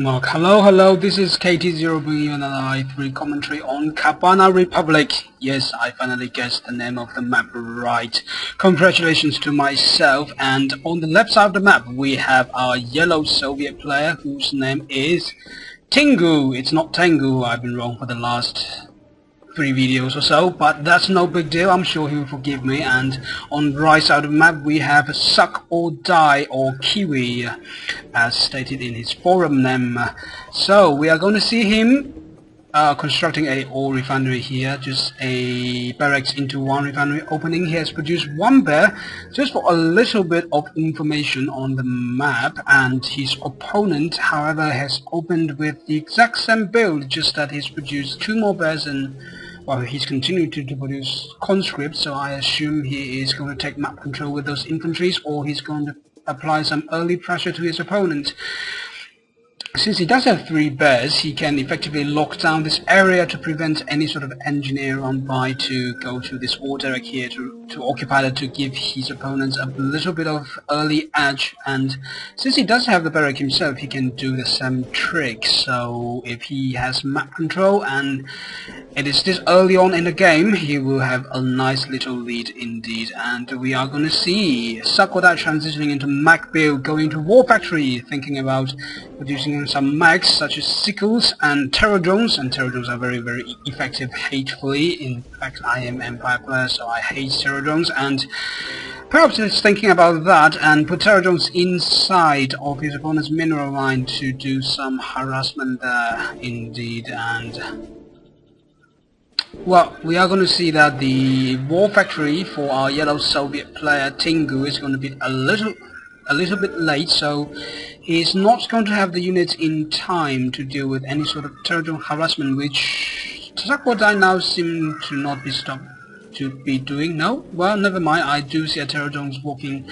Mark, hello, this is KT0 bringing you another i3 commentary on Cabana Republic. Yes, I finally guessed the name of the map right. Congratulations to myself. And on the left side of the map we have our yellow Soviet player whose name is Tingu. It's not Tengu, I've been wrong for the last 3 videos or so, but that's no big deal. I'm sure he will forgive me. And on the right side of the map we have Suck or Die, or Kiwi, as stated in his forum name. So we are going to see him constructing a ore refinery here, just a barracks into one refinery opening. He has produced one bear just for a little bit of information on the map, and his opponent however has opened with the exact same build, just that he's produced 2 more bears, and well, he's continued to produce conscripts, so I assume he is going to take map control with those infantries, or he's going to apply some early pressure to his opponent. Since he does have 3 bears, he can effectively lock down this area to prevent any sort of engineer run by to go to this ore derrick here to occupy it, to give his opponents a little bit of early edge. And since he does have the barrack himself, he can do the same trick. So if he has map control and it is this early on in the game, he will have a nice little lead indeed. And we are going to see Sakoda transitioning into Mac build, going to War Factory, thinking about producing some mechs such as sickles and terror drones, and terror drones are very effective hatefully. In fact, I am Empire player, so I hate terror drones, and perhaps he's thinking about that and put terror drones inside of his opponent's mineral line to do some harassment there indeed. And well, we are going to see that the War Factory for our yellow Soviet player Tingu is going to be a little bit late, so he's not going to have the units in time to deal with any sort of terror drone harassment, which Sakodai now seem to not be stopped to be doing. No? Well, never mind, I do see a terror drones walking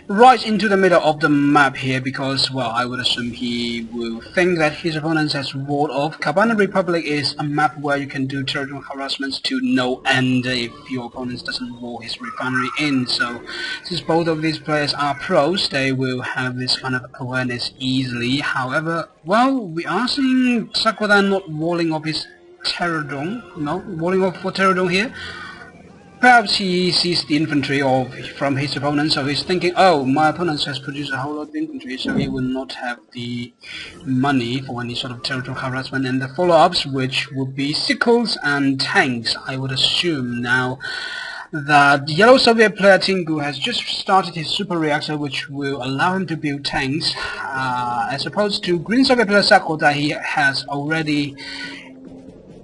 right into the middle of the map here, because, well, I would assume he will think that his opponent has walled off. Cabana Republic is a map where you can do terror drone harassments to no end if your opponent doesn't wall his refinery in. So since both of these players are pros, they will have this kind of awareness easily. However, well, we are seeing Sakoda not walling off his terror drone, walling off for terror drone here. Perhaps he sees the infantry from his opponent, so he's thinking, oh, my opponent has produced a whole lot of infantry, so he will not have the money for any sort of territorial harassment. And the follow-ups, which would be sickles and tanks, I would assume now that the yellow Soviet player Tingu has just started his super reactor, which will allow him to build tanks, as opposed to green Soviet player Sakoda.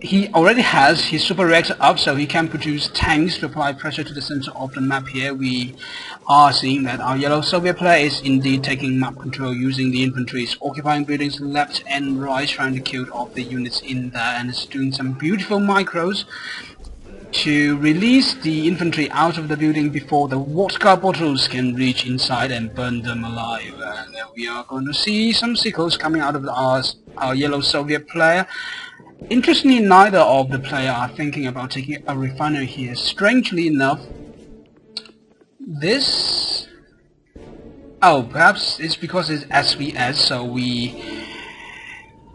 He already has his super reactor up, so he can produce tanks to apply pressure to the center of the map here. We are seeing that our yellow Soviet player is indeed taking map control using the infantries, occupying buildings left and right, trying to kill off the units in there, and is doing some beautiful micros to release the infantry out of the building before the vodka bottles can reach inside and burn them alive. And we are going to see some sickles coming out of our yellow Soviet player. Interestingly, neither of the players are thinking about taking a refinery here. Strangely enough, this... oh, perhaps it's because it's SVS, so we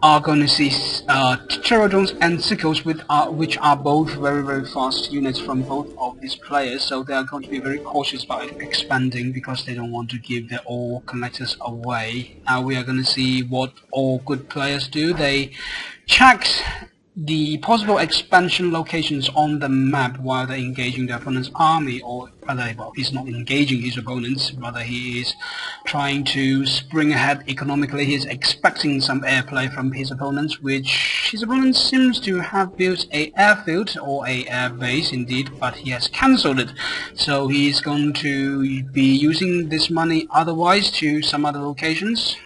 are going to see terror drones and sickles, which are both very fast units from both of these players, so they are going to be very cautious about expanding because they don't want to give their ore collectors away. Now we are going to see what all good players do. They check the possible expansion locations on the map while they're engaging their opponent's army, or rather, well, he's not engaging his opponents, rather he is trying to spring ahead economically. He's expecting some airplay from his opponents, which his opponent seems to have built a airfield or a air base indeed, but he has cancelled it. So he's going to be using this money otherwise to some other locations,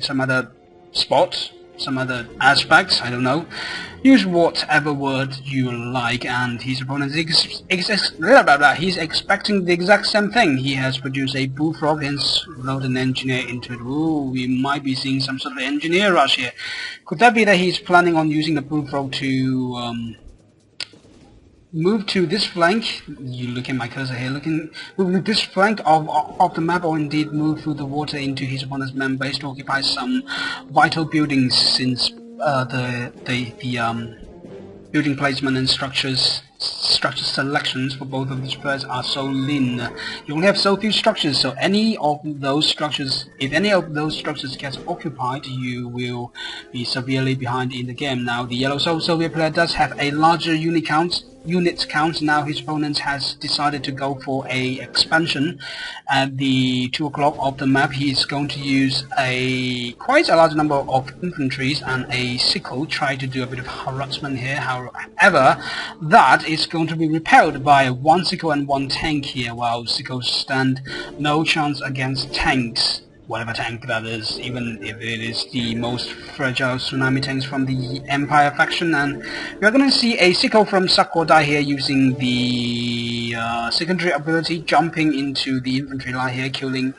some other spots, some other aspects, I don't know. Use whatever word you like, and his opponent he's expecting the exact same thing. He has produced a bullfrog and load an engineer into it. Ooh, we might be seeing some sort of engineer rush here. Could that be that he's planning on using the bullfrog to move to this flank. You look at my cursor here. Move to this flank of the map, or indeed move through the water into his opponent's main base to occupy some vital buildings, since the building placement and structure selections for both of these players are so lean. You only have so few structures, so any of those structures, if any of those structures gets occupied, you will be severely behind in the game. Now the yellow Soviet player does have a larger unit count. Now his opponent has decided to go for a expansion at the 2 o'clock of the map. He is going to use quite a large number of infantries and a sickle, try to do a bit of harassment here. However, that is going to be repelled by 1 sickle and 1 tank here, while sickles stand no chance against tanks. Whatever tank that is, even if it is the most fragile tsunami tanks from the Empire faction. And we are going to see a sickle from Sakodai here using the secondary ability, jumping into the infantry line here, killing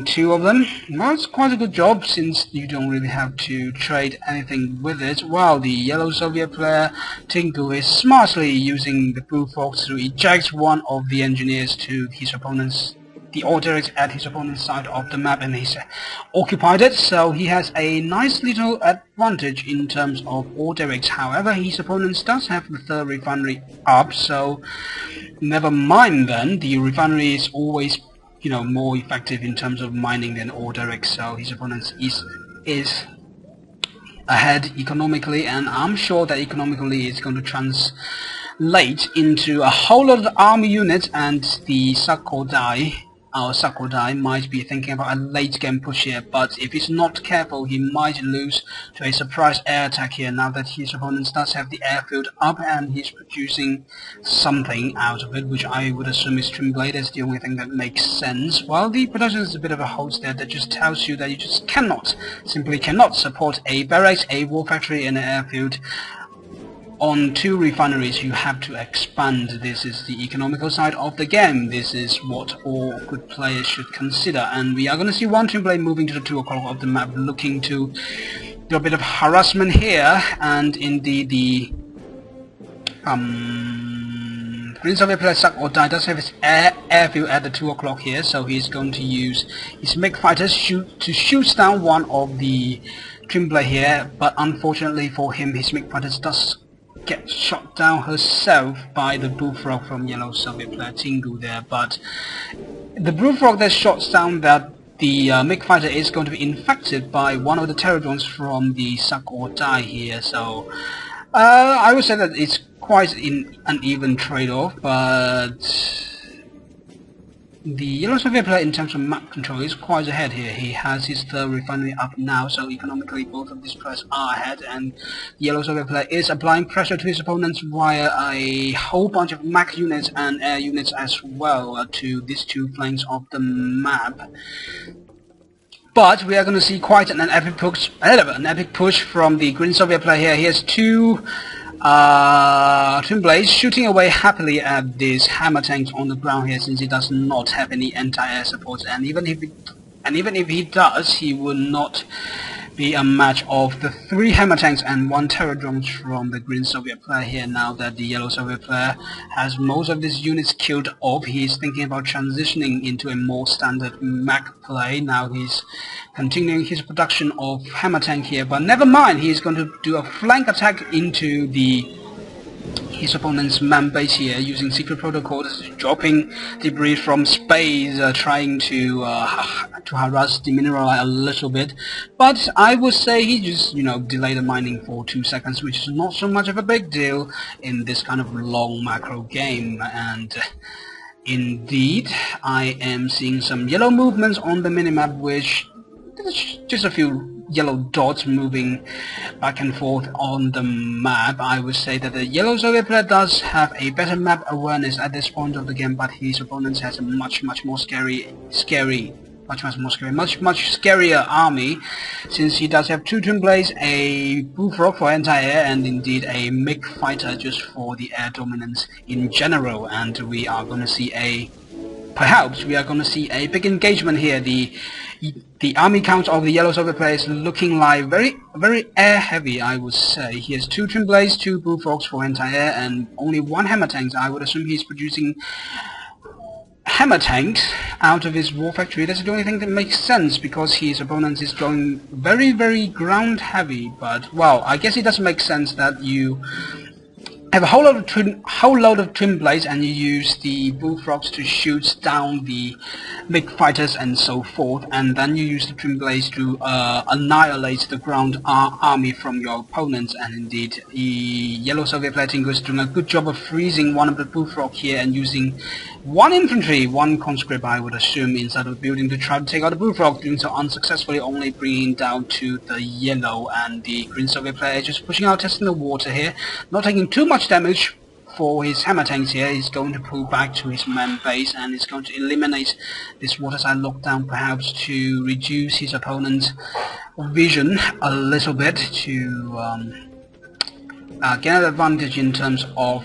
2 of them. Well, it's quite a good job, since you don't really have to trade anything with it, while the yellow Soviet player Tingu is smartly using the blue fox to eject one of the engineers to the orders at his opponent's side of the map, and he's occupied it, so he has a nice little advantage in terms of orders. However, his opponent does have the 3rd refinery up, so never mind then. The refinery is always, more effective in terms of mining than orders, so his opponent is ahead economically, and I'm sure that economically it's going to translate into a whole lot of army units, and the Sakodai might be thinking about a late game push here, but if he's not careful, he might lose to a surprise air attack here, now that his opponent does have the airfield up and he's producing something out of it, which I would assume is Trimblade. Is the only thing that makes sense. While the production is a bit of a host there that just tells you that you just simply cannot support a barracks, a war factory, and an airfield on 2 refineries. You have to expand. This is the economical side of the game. This is what all good players should consider. And we are going to see 1 Trimblade moving to the 2 o'clock of the map, looking to do a bit of harassment here. And indeed the Green Soviet player Sakodai does have his airfield at the 2 o'clock here, so he's going to use his MiG fighters to shoot down one of the Trimblade here, but unfortunately for him, his MiG fighters does get shot down herself by the bullfrog from yellow Soviet player Tingu there. But the bullfrog that shots down that the MiG fighter is going to be infected by one of the terror drones from the suck or die here, so I would say that it's quite an even trade-off, but the yellow Soviet player in terms of map control is quite ahead here. He has his 3rd refinery up now, so economically both of these players are ahead, and the yellow Soviet player is applying pressure to his opponents via a whole bunch of mech units and air units as well to these 2 flanks of the map. But we are going to see quite an epic push from the green Soviet player here. He has 2 Twin Blades shooting away happily at these hammer tanks on the ground here, since he does not have any anti-air support, and even if he does, he will not be a match of the 3 hammer tanks and 1 terror drones from the green Soviet player here. Now that the yellow Soviet player has most of these units killed off, he is thinking about transitioning into a more standard mech play. Now he's continuing his production of hammer tank here, but never mind, he's going to do a flank attack into his opponent's man base here using secret protocols, dropping debris from space, trying to harass the mineral a little bit. But I would say he just delayed the mining for 2 seconds, which is not so much of a big deal in this kind of long macro game. And indeed, I am seeing some yellow movements on the minimap, which there's just a few yellow dots moving back and forth on the map. I would say that the yellow Soviet player does have a better map awareness at this point of the game, but his opponent has a much more scarier army, since he does have 2 Twin Blades, a bullfrog for anti-air, and indeed a MiG fighter just for the air dominance in general. And we are going to see perhaps we are going to see a big engagement here. The The army count of the Yellow Soviet player is looking like very air heavy, I would say. He has 2 twin blades, 2 bullfrogs for anti-air, and only 1 hammer tank. I would assume he's producing hammer tanks out of his war factory. That's the only thing that makes sense, because his opponent is going very ground heavy. But well, I guess it doesn't make sense that you have a whole load of twin blades and you use the bullfrogs to shoot down the big fighters and so forth, and then you use the twin blades to annihilate the ground army from your opponents. And indeed, the Yellow Soviet player Tingu is doing a good job of freezing one of the bullfrog here and using 1 infantry, 1 conscript, I would assume, inside of the building to try to take out the bullfrog, doing so unsuccessfully, only bringing down to the yellow. And the Green Soviet player just pushing out, testing the water here, not taking too much damage for his hammer tanks here. He's going to pull back to his main base and is going to eliminate this waterside lockdown, perhaps to reduce his opponent's vision a little bit, to gain an advantage in terms of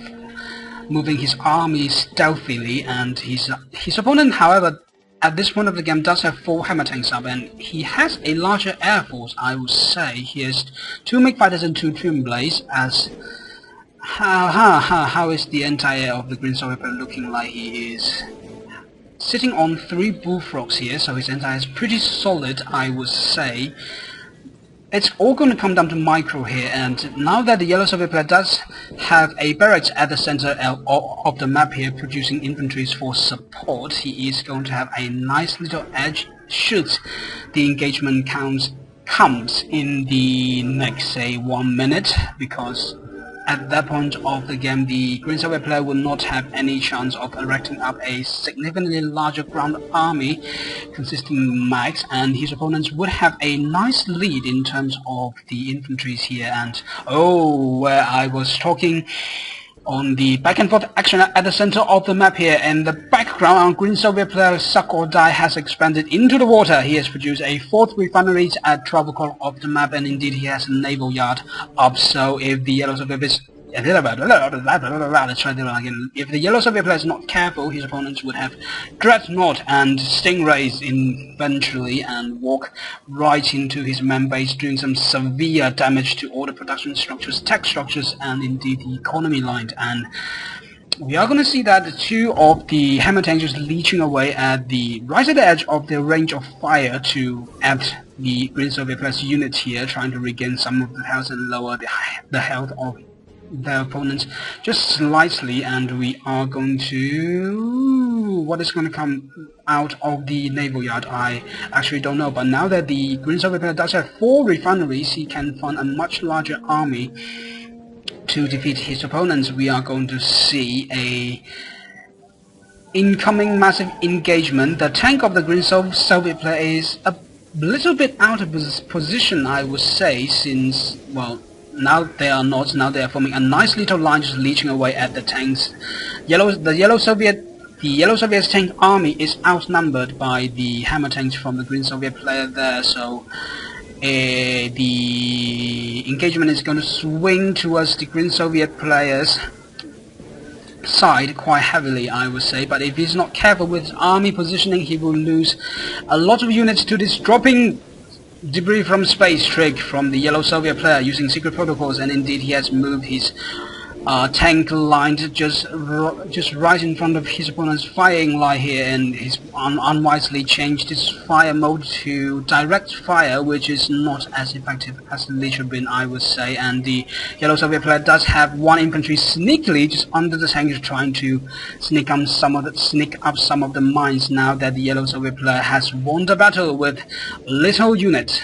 moving his army stealthily. And his opponent, however, at this point of the game does have 4 hammer tanks up, and he has a larger air force, I would say. He has 2 MiG fighters and 2 twin blades. As how is the entire of the Green Soviet looking like? He is sitting on 3 bullfrogs here, so his entire is pretty solid, I would say. It's all going to come down to micro here, and now that the Yellow Soviet player does have a barracks at the center of the map here, producing infantries for support, he is going to have a nice little edge should the engagement comes in the next, say, 1 minute, because at that point of the game, the Green Soviet player will not have any chance of erecting up a significantly larger ground army consisting max, and his opponents would have a nice lead in terms of the infantries here. And where I was talking on the back and forth action at the center of the map here, in the background, Green Soviet player Suck or Die has expanded into the water. He has produced a 4th refinery at travel corner of the map, and indeed he has a naval yard up. So if the Yellow Soviet is let's try that one again. If the Yellow Soviet player is not careful, his opponents would have Dreadnought and Stingrays eventually and walk right into his main base, doing some severe damage to all the production structures, tech structures, and indeed the economy line. And we are going to see that 2 of the hammer tanks just leeching away at the right at the edge of their range of fire to add the Green Soviet player's unit here, trying to regain some of the health and lower the health of their opponents just slightly. And we are going to... what is going to come out of the naval yard, I actually don't know. But now that the Green Soviet player does have 4 refineries, he can fund a much larger army to defeat his opponents. We are going to see a incoming massive engagement. The tank of the Green Soviet player is a little bit out of position, I would say, since, well, now they are not. Now they are forming a nice little line just leeching away at the tanks. The Yellow Soviet's tank army is outnumbered by the hammer tanks from the Green Soviet player there, so the engagement is going to swing towards the Green Soviet player's side quite heavily, I would say. But if he's not careful with his army positioning, he will lose a lot of units to this dropping debris from space trick from the Yellow Soviet player using secret protocols. And indeed he has moved his tank line just right in front of his opponent's firing line here, and he's unwisely changed his fire mode to direct fire, which is not as effective as it should have been, I would say. And the Yellow Soviet player does have 1 infantry sneakily just under the tank, trying to sneak up some of the mines now that the Yellow Soviet player has won the battle with little units.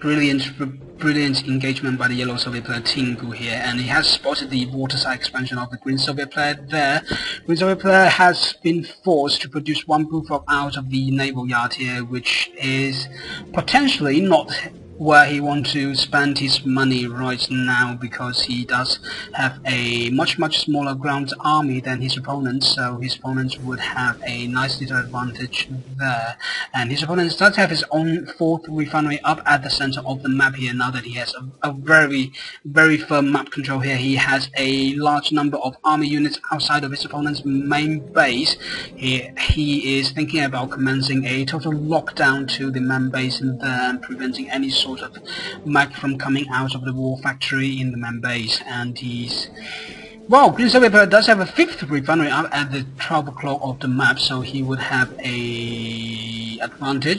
Brilliant engagement by the Yellow Soviet player Tingu here, and he has spotted the waterside expansion of the Green Soviet player there. Green Soviet player has been forced to produce 1 bullfrog out of the naval yard here, which is potentially not where he wants to spend his money right now, because he does have a much smaller ground army than his opponents, so his opponents would have a nice little advantage there. And his opponent does have his own fourth refinery up at the center of the map here. Now that he has a very firm map control here, he has a large number of army units outside of his opponent's main base. He is thinking about commencing a total lockdown to the main base and then preventing any sort of mech from coming out of the war factory in the main base. And well, Prince Albert does have a fifth refinery up at the 12 o'clock of the map, so he would have a advantage.